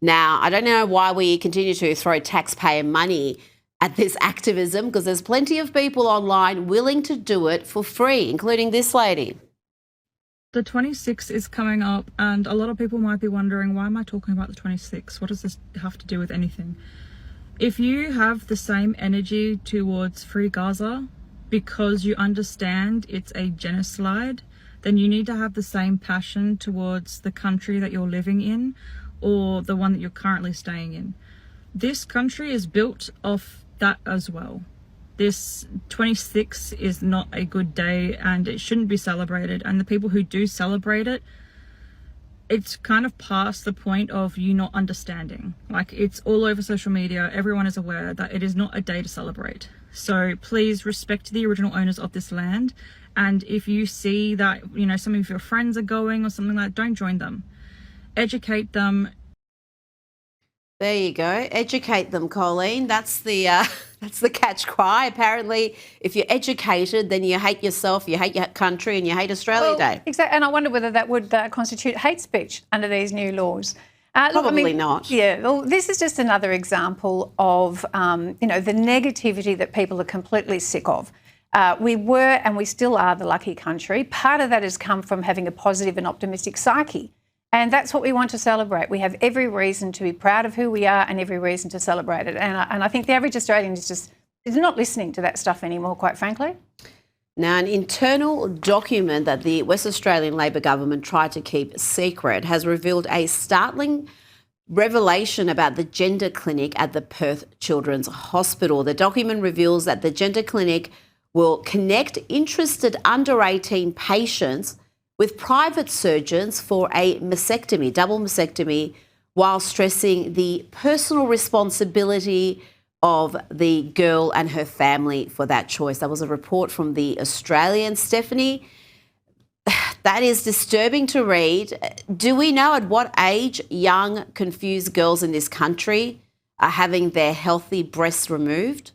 Now, I don't know why we continue to throw taxpayer money at this activism, because there's plenty of people online willing to do it for free, including this lady. The 26th is coming up, and a lot of people might be wondering, why am I talking about the 26th? What does this have to do with anything? If you have the same energy towards Free Gaza because you understand it's a genocide, then you need to have the same passion towards the country that you're living in or the one that you're currently staying in. This country is built off that as well. This 26 is not a good day and it shouldn't be celebrated. And the people who do celebrate it, it's kind of past the point of you not understanding. Like, it's all over social media. Everyone is aware that it is not a day to celebrate. So please respect the original owners of this land. And if you see that, you know, some of your friends are going or something like that, don't join them. Educate them. There you go. Educate them, Colleen. That's the catch cry. Apparently, if you're educated, then you hate yourself, you hate your country, and you hate Australia Day. Exactly. And I wonder whether that would constitute hate speech under these new laws. Probably not. Yeah. Well, this is just another example of, the negativity that people are completely sick of. We were and we still are the lucky country. Part of that has come from having a positive and optimistic psyche. And that's what we want to celebrate. We have every reason to be proud of who we are and every reason to celebrate it. And I think the average Australian is not listening to that stuff anymore, quite frankly. Now, an internal document that the West Australian Labor government tried to keep secret has revealed a startling revelation about the gender clinic at the Perth Children's Hospital. The document reveals that the gender clinic will connect interested under 18 patients with private surgeons for a mastectomy, double mastectomy, while stressing the personal responsibility of the girl and her family for that choice. That was a report from The Australian. Stephanie, that is disturbing to read. Do we know at what age young, confused girls in this country are having their healthy breasts removed?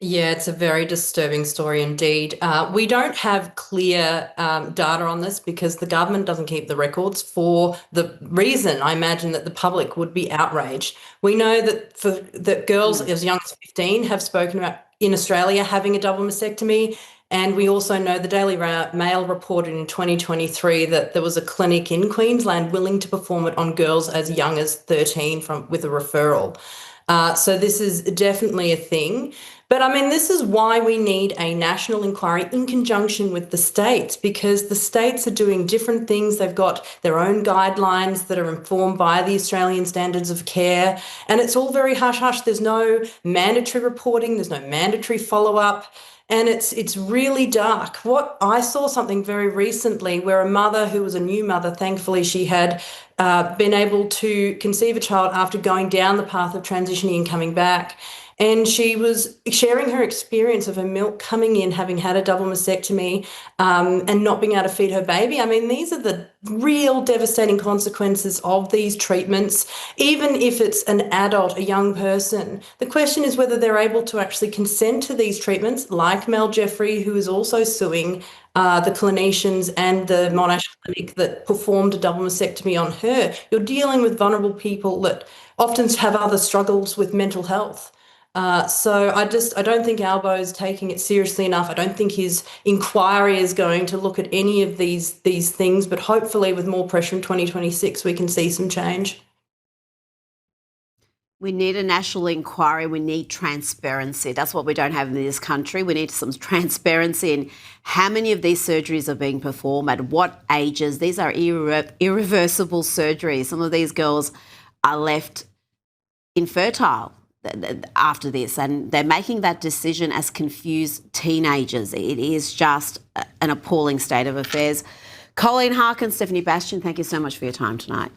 Yeah, it's a very disturbing story indeed. We don't have clear data on this because the government doesn't keep the records for the reason, I imagine, that the public would be outraged. We know that girls as young as 15 have spoken about in Australia having a double mastectomy. And we also know the Daily Mail reported in 2023 that there was a clinic in Queensland willing to perform it on girls as young as 13 with a referral. So this is definitely a thing. But I mean, this is why we need a national inquiry in conjunction with the states, because the states are doing different things. They've got their own guidelines that are informed by the Australian standards of care. And it's all very hush-hush. There's no mandatory reporting. There's no mandatory follow-up. And it's really dark. I saw something very recently where a mother who was a new mother, thankfully she had been able to conceive a child after going down the path of transitioning and coming back. And she was sharing her experience of her milk coming in, having had a double mastectomy, and not being able to feed her baby. I mean, these are the real devastating consequences of these treatments, even if it's an adult, a young person. The question is whether they're able to actually consent to these treatments, like Mel Jeffrey, who is also suing the clinicians and the Monash Clinic that performed a double mastectomy on her. You're dealing with vulnerable people that often have other struggles with mental health. So I don't think Albo's taking it seriously enough. I don't think his inquiry is going to look at any of these things, but hopefully with more pressure in 2026, we can see some change. We need a national inquiry. We need transparency. That's what we don't have in this country. We need some transparency in how many of these surgeries are being performed, at what ages. These are irreversible surgeries. Some of these girls are left infertile after this, and they're making that decision as confused teenagers. It is just an appalling state of affairs. Colleen Harkin, Stephanie Bastian, thank you so much for your time tonight.